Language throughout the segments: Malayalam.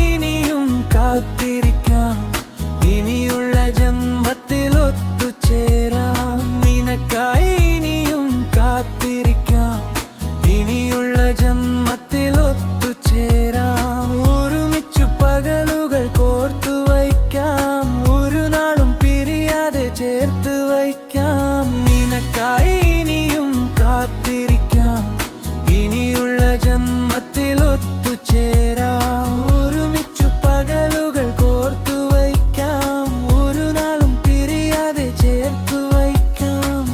ഇനിയും കാത്തിരിക്കാം, ഇനിയുള്ള ജന്മത്തിൽ ഒത്തുചേരാം. നിനക്കായി ഇനിയും കാത്തിരിക്കാം, ഇനിയുള്ള ജന്മത്തിൽ ഒത്തുചേരാം. ഒരുമിച്ചു പകലുകൾ കോർത്തു വയ്ക്കാം, ഒരു നാളും പിരിയാതെ ചേർത്ത് വയ്ക്കാം. നിനക്കായി ഇനിയും കാത്തിരിക്കാം, ഇനിയുള്ള ജന്മത്തിൽ ഒത്തുചേരാം. ഒരുമിച്ചു പകലുകൾ കോർത്തു വയ്ക്കാം, ഒരു നാളും പിരിയാതെ ചേർത്തു വയ്ക്കാം.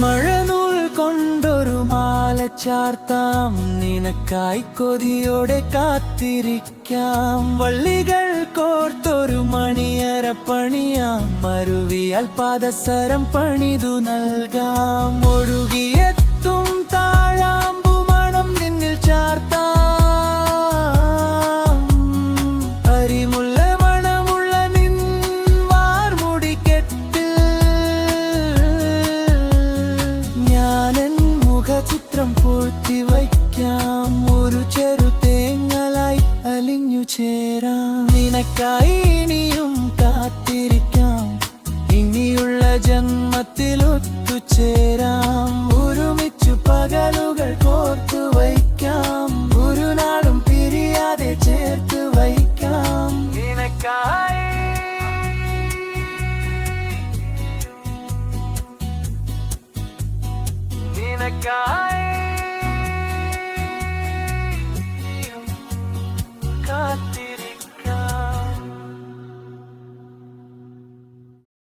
മഴനൂൽ കൊണ്ടൊരു മാല ചാർത്താം, നിനക്കായി കൊതിയോടെ കാത്തിരിക്കാം. വള്ളികൾ കോർത്തൊരു മണിയറ പണിയാം, മരുവിയാൽ പാദസരം പണിതു നൽകാം. ഒഴുകിയെത്തും താഴാമ്പു മണം നിന്നിൽ ചാർത്താം. അരിമുല്ല മണമുള്ള നിൻ വാർമുടിക്കെട്ട് ഞാനെൻ മുഖചിത്രം പൂഴ്ത്തി വയ്ക്കാം. ഒരു ചെറു തേങ്ങലായി അലിഞ്ഞു ചേരാം. നിനക്കായി ഇനിയും കാത്തിരിക്കാം, ഇനിയുള്ള ജന്മത്തിൽ ഒത്തുചേരാം. ഒരുമിച്ചു പകലുകൾ കോർത്തു വയ്ക്കാം, ഒരു നാളും പിരിയാതെ ചേർത്ത് വയ്ക്കാം. നിനക്കായി നിനക്കായി